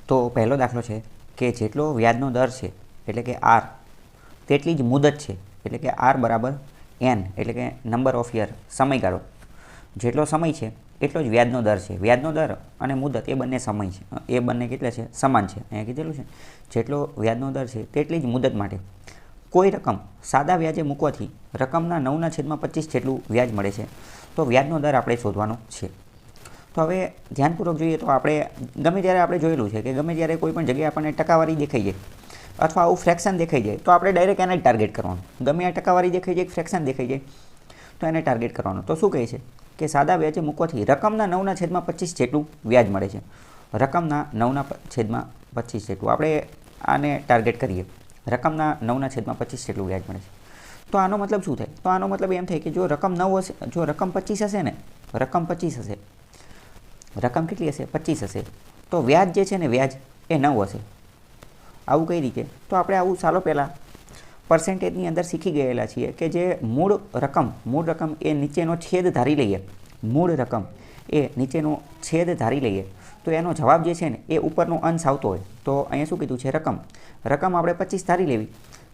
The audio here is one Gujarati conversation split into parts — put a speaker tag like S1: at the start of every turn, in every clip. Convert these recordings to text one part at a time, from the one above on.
S1: તો પહેલો દાખલો છે કે જેટલો વ્યાજનો દર છે એટલે કે આર તેટલી જ મુદત છે એટલે કે આર બરાબર એન એટલે કે નંબર ઓફ યર સમયગાળો જેટલો સમય છે એટલો જ વ્યાજનો દર છે. વ્યાજનો દર અને મુદત એ બંને સમય છે, એ બંને કેટલા છે? સમાન છે. અહીંયા કીધેલું છે જેટલો વ્યાજનો દર છે તેટલી જ મુદત માટે કોઈ રકમ સાદા વ્યાજે મૂકવાથી રકમના 9/25 જેટલું વ્યાજ મળે છે. તો વ્યાજનો દર આપણે શોધવાનો છે. તો હવે ધ્યાનપૂર્વક જોઈએ તો આપણે ગમે ત્યારે આપણે જોયેલું છે કે ગમે ત્યારે કોઈ પણ જગ્યાએ આપણને ટકાવારી દેખાઈ જાય અથવા આવું ફ્રેક્શન દેખાઈ જાય તો આપણે ડાયરેક્ટ એને જ ટાર્ગેટ કરવાનું. ગમે આ ટકાવારી દેખાઈ જાય, ફ્રેક્શન દેખાઈ જાય તો એને ટાર્ગેટ કરવાનું. તો શું કહે છે કે સાદા વ્યાજે મૂકવાથી રકમના 9/25 જેટલું વ્યાજ મળે છે. રકમના 9/25 જેટલું આપણે આને ટાર્ગેટ કરીએ. રકમના 9/25 જેટલું વ્યાજ મળે છે. તો આનો મતલબ શું થાય? તો આનો મતલબ એમ થાય કે જો રકમ 9 હશે, જો રકમ 25 હશે ને, રકમ 25 હશે, રકમ કેટલી હશે? 25 હશે. તો વ્યાજ જે છે ને વ્યાજ એ 9 હશે. આવું કઈ રીતે? તો આપણે આવું ચાલો પહેલાં પર્સન્ટેજની અંદર શીખી ગયેલા છીએ કે જે મૂળ રકમ એ નીચેનો છેદ ધારી લઈએ, મૂળ રકમ એ નીચેનો છેદ ધારી લઈએ તો એનો જવાબ જે છે ને એ ઉપરનો અંશ આવતો હોય. તો અહીંયા શું કીધું છે? રકમ આપણે 25 ધારી લેવી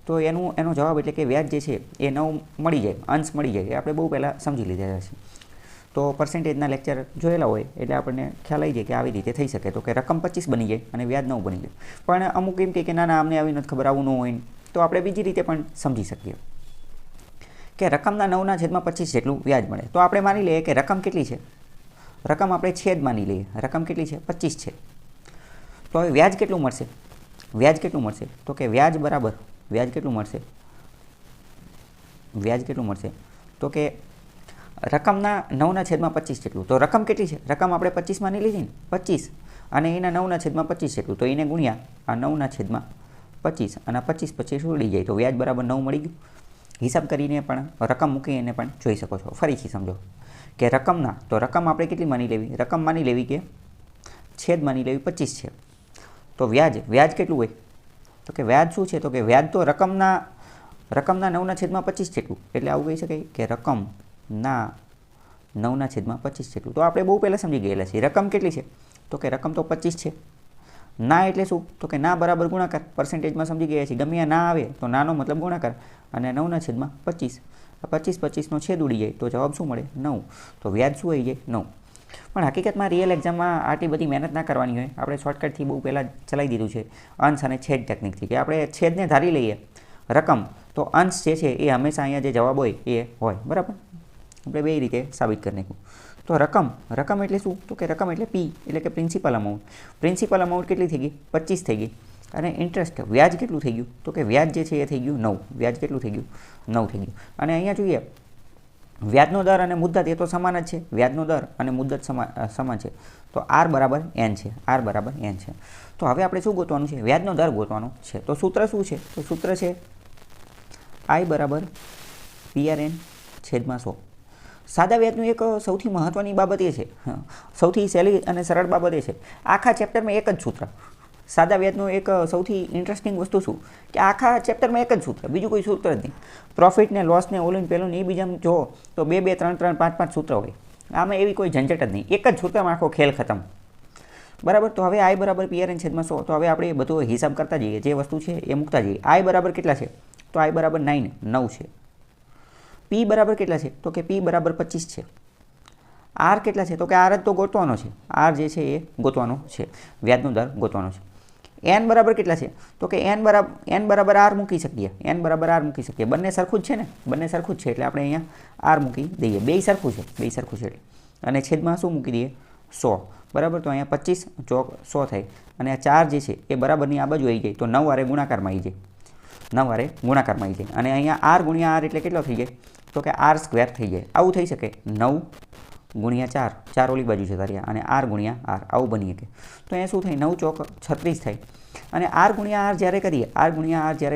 S1: તો એનો જવાબ એટલે કે વ્યાજ જે છે એ 9 મળી જાય, અંશ મળી જાય. એ આપણે બહુ પહેલાં સમજી લીધેલા છે. તો પર્સન્ટેજના લેક્ચર જોયેલા હોય એટલે આપણને ખ્યાલ આવી જાય કે આવી રીતે થઈ શકે. તો કે રકમ 25 બની જાય અને વ્યાજ 9 બની જાય. પણ અમુક એમ કે ના અમને આવી નથી ખબર, આવું ન હોય, તો આપણે બીજી રીતે પણ સમજી શકીએ કે રકમના 9/25 જેટલું વ્યાજ મળે. તો આપણે માની લઈએ કે રકમ કેટલી છે? રકમ આપણે છેદ માની લઈએ. રકમ કેટલી છે? 25 છે. તો હવે વ્યાજ કેટલું મળશે? વ્યાજ કેટલું મળશે? તો કે વ્યાજ બરાબર વ્યાજ કેટલું મળશે? વ્યાજ કેટલું મળશે? તો કે રકમના 9/25 જેટલું. તો રકમ કેટલી છે? રકમ આપણે 25 માની લીધી ને, 25 અને એના 9/25 જેટલું. તો એને ગુણ્યા આ 9/25 અને 25 ઉડી જાય તો વ્યાજ બરાબર 9 મળી ગયું. હિસાબ કરીને પણ રકમ મૂકીને પણ જોઈ શકો છો. ફરીથી સમજો કે રકમના, તો રકમ આપણે કેટલી માની લેવી? રકમ માની લેવી કે છેદ માની લેવી 25 છે. તો વ્યાજ કેટલું હોય? તો કે વ્યાજ શું છે? તો કે વ્યાજ તો રકમના 9/25 જેટલું. એટલે આવું કહી શકાય કે રકમના 9/25 જેટલું. તો આપણે બહુ પહેલાં સમજી ગયેલા છીએ. રકમ કેટલી છે? તો કે રકમ તો 25 છે. ના એટલે શું? તો કે ના બરાબર ગુણાકાર. પર્સન્ટેજમાં સમજી ગયા છીએ. ગમે ના આવે તો નાનો મતલબ ગુણાકાર અને 9/25. 25નો છેદ ઉડી જાય તો જવાબ શું મળે? 9. તો વ્યાજ શું આવી જાય? 9. પણ હકીકતમાં રિયલ એક્ઝામમાં આટલી બધી મહેનત ના કરવાની હોય. આપણે શોર્ટકટથી બહુ પહેલાં ચલાવી દીધું છે અંશ અને છેદ ટેકનિકથી કે આપણે છેદને ધારી લઈએ રકમ, તો અંશ જે છે એ હંમેશા અહીંયા જે જવાબ હોય એ હોય. બરાબર? આપણે બે રીતે સાબિત કરી નાખ્યું. તો રકમ એટલે શું? તો કે રકમ એટલે પી એટલે કે પ્રિન્સિપલ અમાઉન્ટ. પ્રિન્સિપલ અમાઉન્ટ કેટલી થઈ ગઈ? 25 થઈ ગઈ. અને ઇન્ટરેસ્ટ વ્યાજ કેટલું થઈ ગયું? તો કે વ્યાજ જે છે એ થઈ ગયું 9. વ્યાજ કેટલું થઈ ગયું? 9 થઈ ગયું. અને અહીંયા જોઈએ વ્યાજનો દર અને મુદ્દત એ તો સમાન જ છે. વ્યાજનો દર અને મુદ્દત સમાન છે. તો આર બરાબર એન છે. આર બરાબર એન છે. તો હવે આપણે શું ગોતવાનું છે? વ્યાજનો દર ગોતવાનો છે. તો સૂત્ર શું છે? તો સૂત્ર છે I બરાબર PRN/100. સાદા વ્યાજનું એક સૌથી મહત્ત્વની બાબત એ છે, સૌથી સહેલી અને સરળ બાબત એ છે, આખા ચેપ્ટરમાં એક જ સૂત્ર. સાદા વ્યાજનું એક સૌથી ઇન્ટરેસ્ટિંગ વસ્તુ શું કે આખા ચેપ્ટરમાં એક જ સૂત્ર, બીજું કોઈ સૂત્ર જ નહીં. પ્રોફિટ ને લોસ ને ઓલું પેલું ને એ બીજામાં જો તો 2 2 3 3 5 5 સૂત્ર હોય. આમાં એવી કોઈ ઝંઝટ જ નહીં. એક જ સૂત્રમાં આખો ખેલ ખતમ. બરાબર? તો હવે I બરાબર PRN/100. તો હવે આપણે બધો હિસાબ કરતા જઈએ, જે વસ્તુ છે એ મૂકતા જઈએ. I બરાબર કેટલા છે? તો I બરાબર 9 છે. P બરાબર કેટલા છે? તો કે P બરાબર 25 છે. R કેટલા છે? તો કે R જ તો ગોતવાનો છે. R જે છે એ ગોતવાનો છે. વ્યાજનો દર ગોતવાનો છે. N બરાબર કેટલા છે? તો કે N બરાબર R મૂકી શકીએ. N બરાબર R મૂકી શકીએ. બંને સરખું જ છે ને? બંને સરખું જ છે એટલે આપણે અહીંયા R મૂકી દઈએ. બે સરખું છે એટલે. અને છેદમાં શું મૂકી દઈએ? 100. બરાબર? તો અહીંયા 25 ચોક 100 થાય. અને આ 4 જે છે એ બરાબરની આ બાજુ આવી જાય તો 9 વારે ગુણાકારમાં આવી જાય. અને અહીંયા R ગુણ્યા R એટલે કેટલો થઈ જાય? તો કે R² થઈ જાય. આવું થઈ શકે 9 ગુણ્યા 4 ઓલી બાજુ છે તારી, અને R ગુણ્યા R આવું બની શકે. તો અહીંયા શું થાય? 9 ચોક 36 થાય. અને R ગુણ્યા R જ્યારે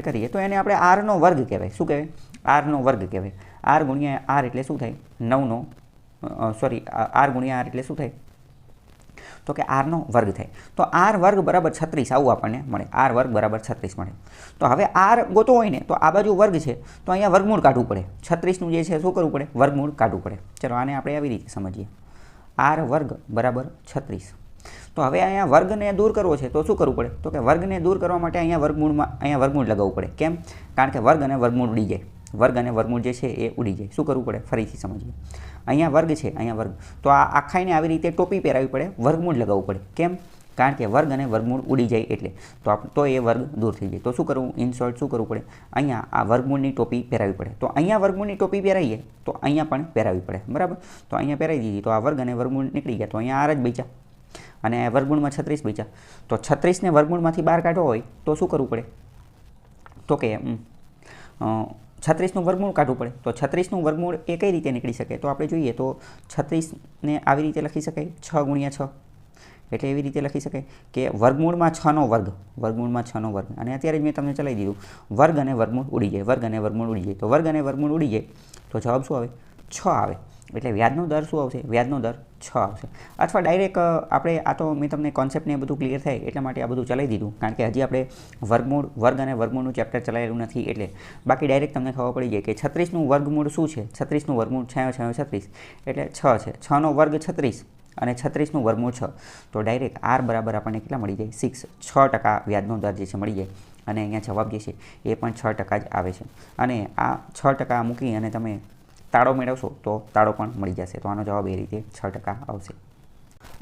S1: કરીએ તો એને આપણે Rનો વર્ગ કહેવાય. શું કહેવાય? Rનો વર્ગ કહેવાય. R ગુણ્યા R એટલે શું થાય? 9નો R ગુણ્યા R એટલે શું થાય? તો કે Rનો વર્ગ થાય. તો R વર્ગ બરાબર 36 આવું આપણને મળે. R વર્ગ બરાબર 36 મળે. તો હવે R ગોતો હોય ને તો આ બાજુ વર્ગ છે તો અહીંયા વર્ગમૂળ કાઢવું પડે. 36નું જે છે શું કરવું પડે? વર્ગમૂળ કાઢવું પડે. ચલો આને આપણે આવી રીતે સમજીએ. R વર્ગ બરાબર 36. તો હવે અહીંયા વર્ગને દૂર કરવો છે તો શું કરવું પડે? તો કે વર્ગને દૂર કરવા માટે અહીંયા વર્ગમૂળ લગાવવું પડે. કેમ? કારણ કે વર્ગ અને વર્ગમૂળ ઉડી જાય. વર્ગ અને વર્ગમૂળ જે છે એ ઉડી જાય. શું કરવું પડે? ફરીથી સમજીએ. અહીંયા વર્ગ છે, અહીંયા વર્ગ, તો આ આખાઈને આવી રીતે ટોપી પહેરાવી પડે, વર્ગમૂળ લગાવવું પડે. કેમ? કારણ કે વર્ગ અને વર્ગમૂળ ઉડી જાય એટલે તો એ વર્ગ દૂર થઈ જાય. તો શું કરવું? ઇન શોર્ટ શું કરવું પડે? અહીંયા આ વર્ગમૂળની ટોપી પહેરાવી પડે. તો અહીંયા વર્ગમૂળની ટોપી પહેરાવીએ તો અહીંયા પણ પહેરાવી પડે. બરાબર? તો અહીંયા પહેરાવી દીધી તો આ વર્ગ અને વર્ગમૂળ નીકળી ગયા. તો અહીંયા આર જ બચ્યા અને વર્ગમૂળમાં 36 બચ્યા. તો 36ને વર્ગમૂળમાંથી બહાર કાઢવો હોય તો શું કરવું પડે? તો કે 36નું વર્ગમૂળ કાઢવું પડે. તો 36નું વર્ગમૂળ એ કઈ રીતે નીકળી શકે? તો આપણે જોઈએ તો 36ને આવી રીતે લખી શકાય 6 × 6. એટલે એવી રીતે લખી શકાય કે વર્ગમૂળમાં 6નો વર્ગ, વર્ગમૂળમાં 6નો વર્ગ. અને અત્યારે જ મેં તમને ચલાવી દીધું, વર્ગ અને વર્ગમૂળ ઉડી જાય, વર્ગ અને વર્ગમૂળ ઉડી જાય. તો વર્ગ અને વર્ગમૂળ ઉડી જાય તો જવાબ શું આવે? 6 આવે. એટલે વ્યાજનો દર શું આવશે? વ્યાજનો દર 6 આવશે. અથવા ડાયરેક્ટ આપણે આ તો મેં તમને કોન્સેપ્ટને બધું ક્લિયર થાય એટલા માટે આ બધું ચલાવી દીધું, કારણ કે હજી આપણે વર્ગ અને વર્ગમૂળનું ચેપ્ટર ચલાવેલું નથી. એટલે બાકી ડાયરેક્ટ તમને ખબર પડી જાય કે 36નું વર્ગમૂળ શું છે? 36નું વર્ગમૂળ 6 × 6 = 36 એટલે 6 છે. 6નો વર્ગ 36 અને 36નું વર્ગમૂળ 6. તો ડાયરેક્ટ આર બરાબર આપણને કેટલા મળી જાય? 6% વ્યાજનો દર જે છે મળી જાય. અને અહીંયા જવાબ જે છે એ પણ 6% જ આવે છે. અને આ 6% મૂકી અને તમે તાળો મેળવશો તો તાળો પણ મળી જશે. તો આનો જવાબ એ રીતે 6% આવશે.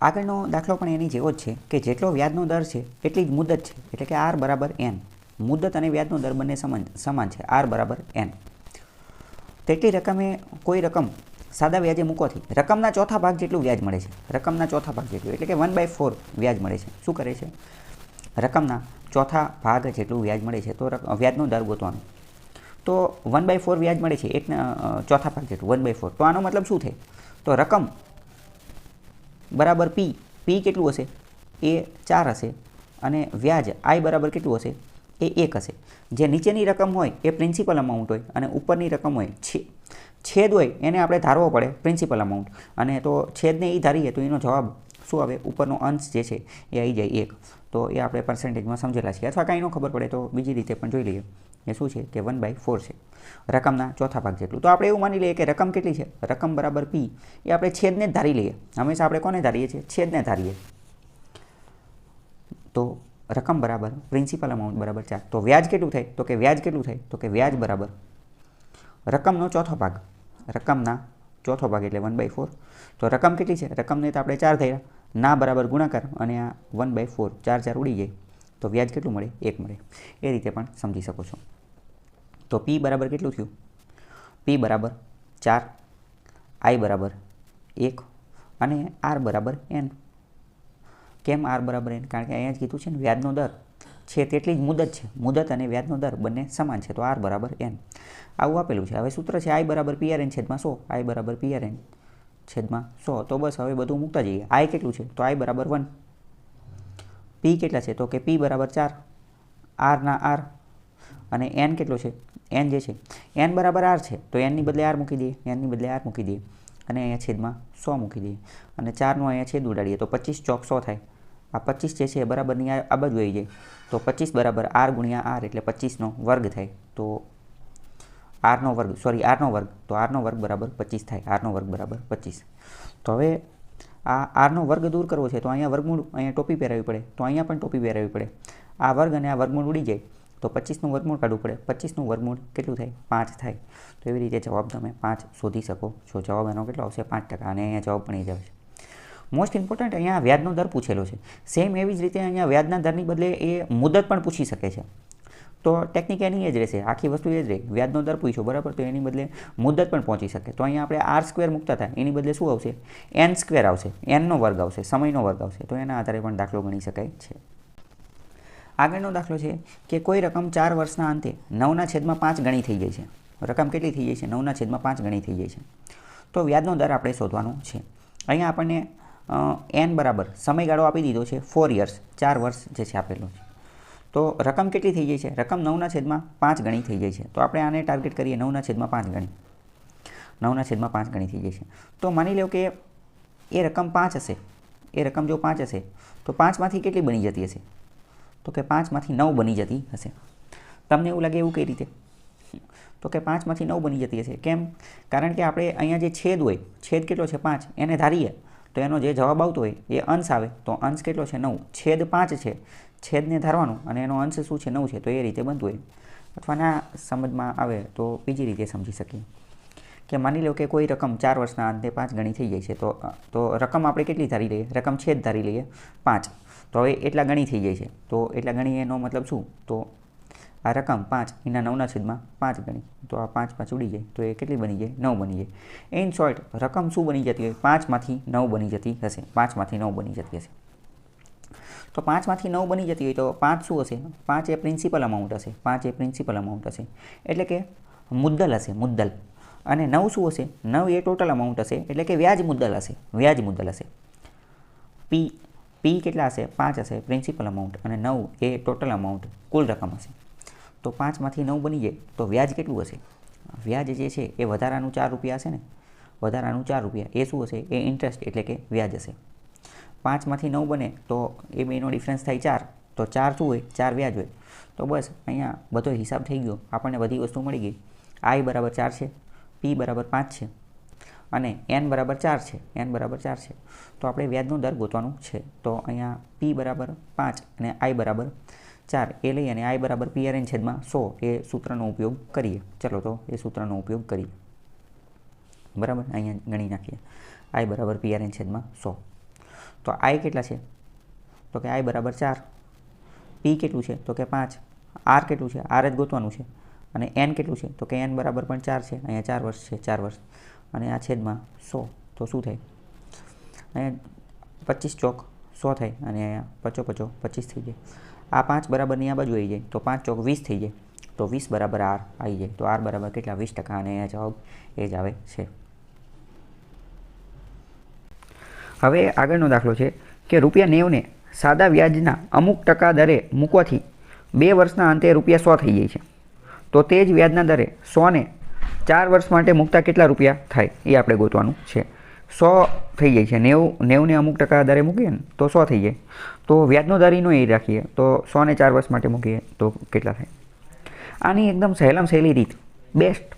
S1: આગળનો દાખલો પણ એની જેવો જ છે કે જેટલો વ્યાજનો દર છે એટલી જ મુદત છે. એટલે કે આર બરાબર એન. મુદત અને વ્યાજનો દર બંને સમાન છે. આર બરાબર એન. તેટલી રકમે કોઈ રકમ સાદા વ્યાજે મૂકવાથી રકમના ચોથા ભાગ જેટલું વ્યાજ મળે છે. રકમના ચોથા ભાગ જેટલું એટલે કે 1/4 વ્યાજ મળે છે. શું કરે છે? રકમના ચોથા ભાગ જેટલું વ્યાજ મળે છે. તો વ્યાજનો દર ગોતવાનો. તો 1/4 વ્યાજ મળે છે, એકના ચોથા ભાગ જેટલું 1/4. તો આનો મતલબ શું થાય? તો રકમ બરાબર પી. પી કેટલું હશે? એ 4 હશે. અને વ્યાજ આઈ બરાબર કેટલું હશે? એ 1 હશે. જે નીચેની રકમ હોય એ પ્રિન્સિપલ અમાઉન્ટ હોય અને ઉપરની રકમ હોય છેદ હોય એને આપણે ધારવો પડે પ્રિન્સિપલ અમાઉન્ટ. અને તો છેદને એ ધારીએ તો એનો જવાબ શું આવે? ઉપરનો અંશ જે છે એ આવી જાય 1. તો એ આપણે પર્સન્ટેજમાં સમજેલા છીએ. અથવા કાંઈ ન ખબર પડે તો બીજી રીતે પણ જોઈ લઈએ. એ શું છે કે 1/4 છે, રકમના ચોથા ભાગ જેટલું. તો આપણે એવું માની લઈએ કે રકમ કેટલી છે? રકમ બરાબર પી. એ આપણે છેદને જ ધારી લઈએ. હંમેશા આપણે કોને ધારીએ છીએ? છેદને ધારીએ. તો રકમ બરાબર પ્રિન્સિપલ અમાઉન્ટ બરાબર 4. તો વ્યાજ કેટલું થાય? તો કે વ્યાજ કેટલું થાય? તો કે વ્યાજ બરાબર રકમનો ચોથો ભાગ. રકમના ચોથો ભાગ એટલે 1/4. તો રકમ કેટલી છે? રકમને તો આપણે 4 થયા. ના બરાબર ગુણાકાર અને આ 1/4 4 ઉડી જાય તો વ્યાજ કેટલું મળે? 1 મળે. એ રીતે પણ સમજી શકો છો. તો પી બરાબર કેટલું થયું? પી બરાબર 4, આઈ બરાબર 1 અને આર બરાબર એન. કેમ આર બરાબર એન? કારણ કે અહીંયા જ કીધું છે ને વ્યાજનો દર છે તેટલી જ મુદત છે. મુદત અને વ્યાજનો દર બંને સમાન છે. તો આર બરાબર એન આવું આપેલું છે. હવે સૂત્ર છે આઈ બરાબર PRN છેદમાં 100. આઈ બરાબર PRN છેદમાં 100. તો બસ હવે બધું મૂકતા જઈએ. આઈ કેટલું છે? તો આઈ બરાબર 1. પી કેટલા છે? તો કે પી બરાબર 4, આરના આર અને એન કેટલો છે? એન જે છે એન બરાબર આર છે તો એનની બદલે આર મૂકી દઈએ. એનની બદલે આર મૂકી દઈએ અને અહીંયા છેદમાં 100 મૂકી દઈએ. અને 4નો અહીંયા છેદ ઉડાડીએ તો 25 ચોક 100 થાય. આ 25 જે છે એ બરાબરની આ બાજુ આવી જાય. તો 25 બરાબર આર ગુણ્યા આર એટલે 25નો વર્ગ થાય. તો આરનો વર્ગ. તો આરનો વર્ગ બરાબર 25 થાય. આરનો વર્ગ બરાબર 25. તો હવે આ આરનો વર્ગ દૂર કરવો છે તો અહીંયા વર્ગમૂળ, અહીંયા ટોપી પહેરાવી પડે. તો અહીંયા પણ ટોપી પહેરાવી પડે. આ વર્ગ અને આ વર્ગમૂળ ઉડી જાય તો 25નું વર્ગમૂળ કાઢવું પડે. 25નું વર્ગમૂળ કેટલું થાય? 5 થાય. તો એવી રીતે જવાબ તમે 5 શોધી શકો છો. જવાબ એનો કેટલો આવશે? 5%. અને અહીંયા જવાબ પણ એ જ આવશે. મોસ્ટ ઇમ્પોર્ટન્ટ અહીંયા વ્યાજનો દર પૂછેલો છે. સેમ એવી જ રીતે અહીંયા વ્યાજના દરની બદલે એ મુદત પણ પૂછી શકે છે. તો ટેકનિક એની એ જ રહેશે. આખી વસ્તુ એ જ રહે. વ્યાજનો દર પૂછ્યો બરાબર, તો એની બદલે મુદત પણ પહોંચી શકે. તો અહીંયા આપણે r² મૂકતા હતા એની બદલે શું આવશે? n² આવશે. nનો વર્ગ આવશે, સમયનો વર્ગ આવશે. તો એના આધારે પણ દાખલો ગણી શકાય છે. આગળનો દાખલો છે કે કોઈ રકમ 4 વર્ષના અંતે 9/5 ગણી થઈ જાય છે. રકમ કેટલી થઈ જાય છે? 9/5 ગણી થઈ જાય છે. તો વ્યાજનો દર આપણે શોધવાનો છે. અહીંયા આપણને n બરાબર સમયગાળો આપી દીધો છે 4 years, 4 વર્ષ જે છે આપેલો છે. તો રકમ કેટલી થઈ જાય છે? રકમ 9/5 ગણી થઈ જાય છે. તો આપણે આને ટાર્ગેટ કરીએ 9/5 ગણી. 9/5 ગણી થઈ જાય છે. તો માની લો કે એ રકમ 5 હશે. એ રકમ જો 5 હશે તો 5માંથી કેટલી બની જતી હશે? તો કે 5માંથી 9 બની જતી હશે. તમને એવું લાગે એવું કઈ રીતે? તો કે 5માંથી 9 બની જતી હશે. કેમ? કારણ કે આપણે અહીંયા જે છેદ હોય, છેદ કેટલો છે? 5, એને ધારીએ તો એનો જે જવાબ આવતો હોય એ અંશ આવે તો અંશ કેટલો છે 9, છેદ 5 છે, છેદને ધારવાનું અને એનો અંશ શું છે 9 છે, તો એ રીતે બનતું હોય. અથવા ના સમજમાં આવે તો બીજી રીતે સમજી શકીએ કે માની લો કે કોઈ રકમ 4 વર્ષના અંતે 5 ગણી થઈ જાય છે, તો રકમ આપણે કેટલી ધારી લઈએ, રકમ છેદ ધારી લઈએ 5. તો હવે એટલા ગણી થઈ જાય છે, તો એટલા ગણી એનો મતલબ શું, તો આ રકમ 5 એના 9ના છેદમાં 5 ગણી, તો આ 5 5 ઉડી જાય, તો એ કેટલી બની જાય, 9 બની જાય. ઇન શોર્ટ રકમ શું બની જતી હોય, 5માંથી 9 બની જતી હશે, 5માંથી 9 બની જતી હશે. તો 5માંથી 9 બની જતી હોય તો 5 શું હશે, 5 એ પ્રિન્સિપલ અમાઉન્ટ હશે, 5 એ પ્રિન્સિપલ અમાઉન્ટ હશે, એટલે કે મુદ્દલ હશે, મુદ્દલ. અને 9 શું હશે, 9 એ ટોટલ અમાઉન્ટ હશે, એટલે કે વ્યાજ મુદ્દલ હશે, વ્યાજ મુદ્દલ હશે. પી કેટલા હશે, 5 હશે પ્રિન્સિપલ અમાઉન્ટ, અને 9 એ ટોટલ અમાઉન્ટ, કુલ રકમ હશે. તો 5માંથી 9 બની જાય તો વ્યાજ કેટલું હશે, વ્યાજ જે છે એ વધારાનું 4 રૂપિયા હશે ને, વધારાનું 4 રૂપિયા એ શું હશે, એ ઇન્ટરેસ્ટ એટલે કે વ્યાજ હશે. 5માંથી 9 બને તો એ બેનો ડિફરન્સ થાય 4, તો 4 શું હોય, 4 વ્યાજ હોય. તો બસ અહીંયા બધો હિસાબ થઈ ગયો, આપણને બધી વસ્તુ મળી ગઈ. I બરાબર 4 છે, P બરાબર 5 છે અને N બરાબર 4 છે, N બરાબર 4 છે. તો આપણે વ્યાજનો દર ગોતવાનું છે. તો અહીંયા P બરાબર 5 અને I બરાબર 4 એ લઈ અને I બરાબર PRN છેદમાં 100 એ સૂત્રનો ઉપયોગ કરીએ. ચલો તો એ સૂત્રનો ઉપયોગ કરીએ. બરાબર, અહીંયા ગણી નાખીએ. I બરાબર PRN છેદમાં 100. તો I કેટલા છે, તો કે I બરાબર 4, P કેટલું છે, તો કે 5, R કેટલું છે, R જ ગોતવાનું છે, અને N કેટલું છે, તો કે N બરાબર પણ 4 છે, અહીંયા 4 વર્ષ છે, 4 વર્ષ, અને આ છેદમાં 100. તો શું થાય, અહીંયા 25 ચોક 100 થાય, અને અહીંયા 5 5 25 થઈ જાય. આ 5 બરાબરની આ બાજુ આવી જાય તો 5 ચોક 20 થઈ જાય, તો 20 બરાબર R આવી જાય. તો R બરાબર કેટલા, 20%, અને અહીંયા જવાબ એ જ આવે છે. હવે આગળનો દાખલો છે કે ₹90ને સાદા વ્યાજના અમુક ટકા દરે મૂકવાથી 2 વર્ષના અંતે ₹100 થઈ જાય છે. તો તે જ વ્યાજના દરે 100ને 4 વર્ષ માટે મૂકતા કેટલા રૂપિયા થાય એ આપણે ગોતવાનું છે. 100 થઈ જાય છે, 90ને અમુક ટકા દરે મૂકીએ ને તો 100 થઈ જાય. તો વ્યાજનો દર એનો એ રાખીએ તો 100ને 4 વર્ષ માટે મૂકીએ તો કેટલા થાય. આની એકદમ સહેલામાં સહેલી રીત, બેસ્ટ,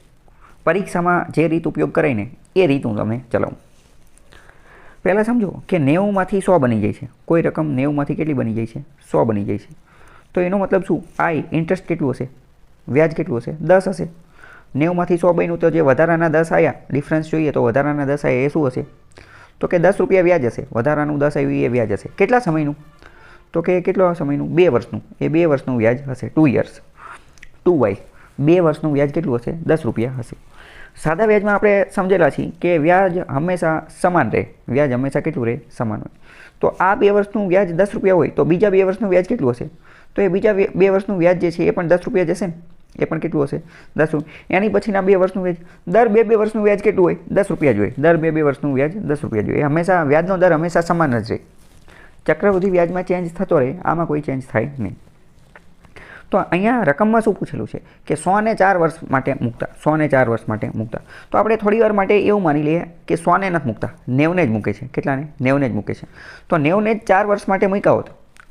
S1: પરીક્ષામાં જે રીત ઉપયોગ કરાઈને એ રીત હું તમે ચલાવું. પહેલાં સમજો કે 90માંથી 100 બની જાય છે, કોઈ રકમ 90માંથી કેટલી બની જાય છે, 100 બની જાય છે. તો એનો મતલબ શું, I ઇન્ટરેસ્ટ કેટલું હશે, વ્યાજ કેટલું હશે, 10 હશે. 90માંથી 100 બન્યું તો જે વધારાના 10 આવ્યા, ડિફરન્સ જોઈએ તો વધારાના 10 આવ્યા એ શું હશે, તો કે 10 રૂપિયા વ્યાજ હશે, વધારાનું 10 આવ્યું એ વ્યાજ હશે. કેટલા સમયનું, તો કે કેટલા સમયનું, 2 વર્ષનું, એ 2 વર્ષનું વ્યાજ હશે, 2 years, 2y, 2 વર્ષનું વ્યાજ કેટલું હશે, 10 રૂપિયા હશે. સાદા વ્યાજમાં આપણે સમજેલા છીએ કે વ્યાજ હંમેશા સમાન રહે, વ્યાજ હંમેશા કેટલું રહે, સમાન હોય. તો આ 2 વર્ષનું વ્યાજ 10 રૂપિયા હોય તો બીજા 2 વર્ષનું વ્યાજ કેટલું હશે, તો એ બીજા 2 વર્ષનું વ્યાજ જે છે એ પણ 10 રૂપિયા જશે ને, એ પણ કેટલું હશે, 10 રૂપિયા. એની પછીના 2 વર્ષનું વ્યાજ, દર 2 વર્ષનું વ્યાજ કેટલું હોય, 10 રૂપિયા જ હોય, દર 2 વર્ષનું વ્યાજ 10 રૂપિયા જ હોય. હંમેશા વ્યાજનો દર હંમેશા સમાન જ રહે. ચક્રવૃદ્ધિ વ્યાજમાં ચેન્જ થતો રહે, આમાં કોઈ ચેન્જ થાય નહીં. તો અહીંયા રકમમાં શું પૂછેલું છે કે 100ને 4 વર્ષ માટે મૂકતા, 100ને 4 વર્ષ માટે મૂકતા. તો આપણે થોડી વાર માટે એવું માની લઈએ કે 100ને નથી મૂકતા, 90ને જ મૂકે છે. કેટલાને, 90ને જ મૂકે છે. તો 90ને જ 4 વર્ષ માટે મૂક્યા હોત,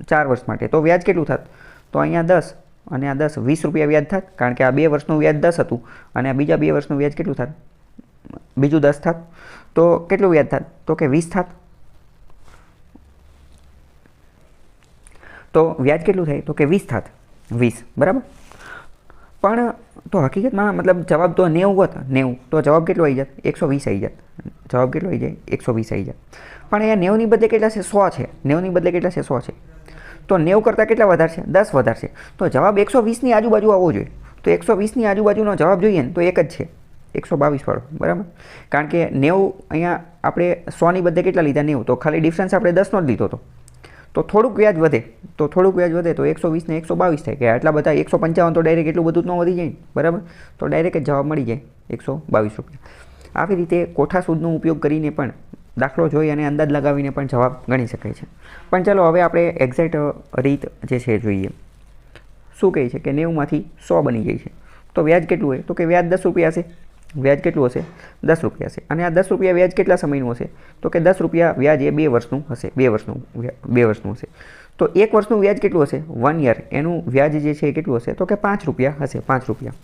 S1: 4 વર્ષ માટે, તો વ્યાજ કેટલું થાત, તો અહીંયા 10 અને આ 10, 20 રૂપિયા વ્યાજ થાત, કારણ કે આ 2 વર્ષનું વ્યાજ 10 હતું અને આ બીજા 2 વર્ષનું વ્યાજ કેટલું થાત, બીજું 10 થાત. તો કેટલું વ્યાજ થાત, તો કે 20 થાત. તો વ્યાજ કેટલું થાય, તો કે 20 થાત, 20, બરાબર. પણ તો હકીકતમાં મતલબ જવાબ તો 90 હોત, 90, તો જવાબ કેટલો આવી જાત, 120 આવી જાત. જવાબ કેટલો આવી જાય, 120 આવી જાત. પણ અહીંયા 90ની બદલે કેટલા છે, 100 છે, 90ની બદલે કેટલા છે, 100 છે. તો 90 કરતાં કેટલા વધારે છે, 10 વધારે છે. તો જવાબ 120ની આજુબાજુ આવવો જોઈએ. તો 120ની આજુબાજુનો જવાબ જોઈએ ને તો એક જ છે, 122 વાળો, બરાબર. કારણ કે 90 અહીંયા આપણે 100ની બદલે કેટલા લીધા, 90, તો ખાલી ડિફરન્સ આપણે 10નો જ લીધો હતો. તો થોડુંક વ્યાજ વધે, તો 120 ને 122 થાય કે આટલા બધા 155, તો ડાયરેક્ટ એટલું બધું ન વધી જાય, બરાબર. તો ડાયરેક્ટ જ જવાબ મળી જાય, 122 રૂપિયા. આવી રીતે કોઠા સૂદનો ઉપયોગ કરીને પણ દાખલો જોઈ અને અંદાજ લગાવીને પણ જવાબ ગણી શકાય છે. પણ ચાલો હવે આપણે એક્ઝેક્ટ રીત જે છે જોઈએ. શું કહે છે કે 90માંથી 100 બની જાય છે, તો વ્યાજ કેટલું હોય, તો કે વ્યાજ 10 રૂપિયા હશે. વ્યાજ કેટલું હશે, 10 રૂપિયા હશે. અને આ 10 રૂપિયા વ્યાજ કેટલા સમયનું હશે, તો કે 10 રૂપિયા વ્યાજ એ 2 વર્ષનું હશે, 2 વર્ષનું હશે. તો 1 વર્ષનું વ્યાજ કેટલું હશે, 1 year, એનું વ્યાજ જે છે એ કેટલું હશે, તો કે 5 રૂપિયા હશે, 5 રૂપિયા.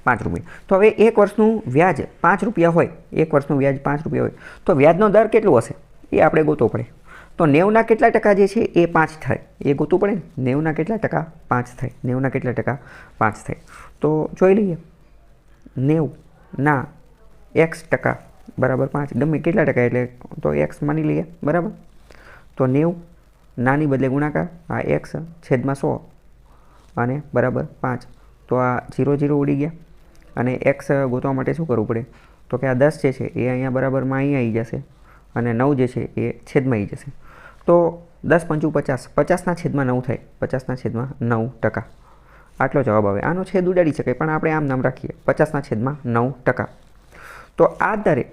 S1: ₹5. તો હવે 1 વર્ષનું વ્યાજ ₹5 હોય, 1 વર્ષનું વ્યાજ ₹5 હોય તો વ્યાજનો દર કેટલો હશે એ આપણે ગોતવો પડે. તો 90ના કેટલા ટકા જે છે એ 5 થાય એ ગોતવું પડે ને. 90ના કેટલા ટકા 5 થાય, 90ના કેટલા ટકા 5 થાય. તો જોઈ લઈએ 90ના x% બરાબર 5, ગમે કેટલા ટકા એટલે તો x માની લઈએ બરાબર. તો 90 નાની બદલે ગુણાકાર, આ x છેદમાં 100 અને બરાબર 5. તો આ 0 0 ઉડી ગયા અને x ગોતવા માટે શું કરવું પડે તો કે આ 10 જે છે એ અહીંયા બરાબરમાં અહીંયા આવી જશે અને 9 જે છે એ છેદમાં આવી જશે. તો 10 × 5 = 50, 50ના છેદમાં 9 થાય, 50ના છેદમાં 9%. આટલો જવાબ આવે. આનો છેદ ઉડાડી શકાય પણ આપણે આમ નામ રાખીએ 50ના છેદમાં 9%. તો આ દરે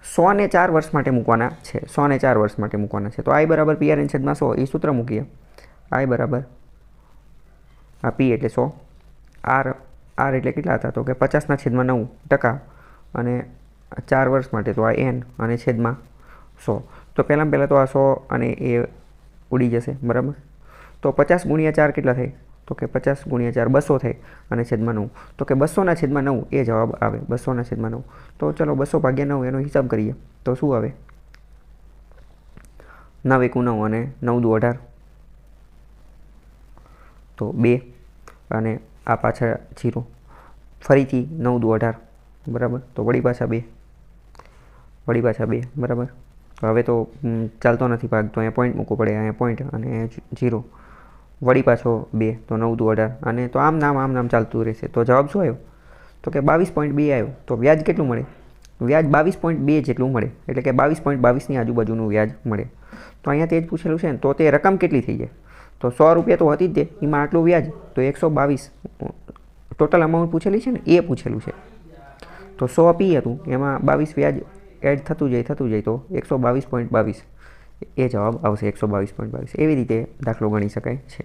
S1: 100 ને 4 વર્ષ માટે મૂકવાના છે, 100 ને 4 વર્ષ માટે મૂકવાના છે. તો I બરાબર PRN/100 એ સૂત્ર મૂકીએ. I બરાબર આ P એટલે 100, R એટલે કેટલા હતા તો કે 50ના છેદમાં 9% અને 4 વર્ષ માટે તો આ N અને છેદમાં 100. તો પહેલાં તો આ 100 અને એ ઉડી જશે બરાબર. તો 50 × 4 કેટલા થાય તો કે 50 × 4 200 થાય અને છેદમાં 9. તો કે 200ના છેદમાં 9 એ જવાબ આવે, 200ના છેદમાં 9. તો ચલો 200/9 એનો હિસાબ કરીએ તો શું આવે 9 × 9 અને 9 × 18 તો 2 અને આ પાછા 0, ફરીથી 9 × 18 બરાબર. તો વળી પાછા 2 બરાબર. હવે તો ચાલતો નથી ભાગ તો અહીંયા પોઈન્ટ મૂકવો પડે, અહીંયા પોઈન્ટ અને 0 વળી પાછો 2 તો 9 × 18 અને તો આમ નામ ચાલતું રહેશે. તો જવાબ શું આવ્યો તો કે 22.2 આવ્યો. તો વ્યાજ કેટલું મળે વ્યાજ 22.2 જેટલું મળે એટલે કે 22.22ની આજુબાજુનું વ્યાજ મળે. તો અહીંયા તે જ પૂછેલું છે ને તો તે રકમ કેટલી થઈ જાય તો ₹100 તો હતી જ તે, એમાં આટલું વ્યાજ તો 122 ટોટલ અમાઉન્ટ પૂછેલી છે ને એ પૂછેલું છે. તો 100 P હતું એમાં 22 વ્યાજ એડ થતું જાય તો 122.22 એ જવાબ આવશે 122.22. એવી રીતે દાખલો ગણી શકાય છે.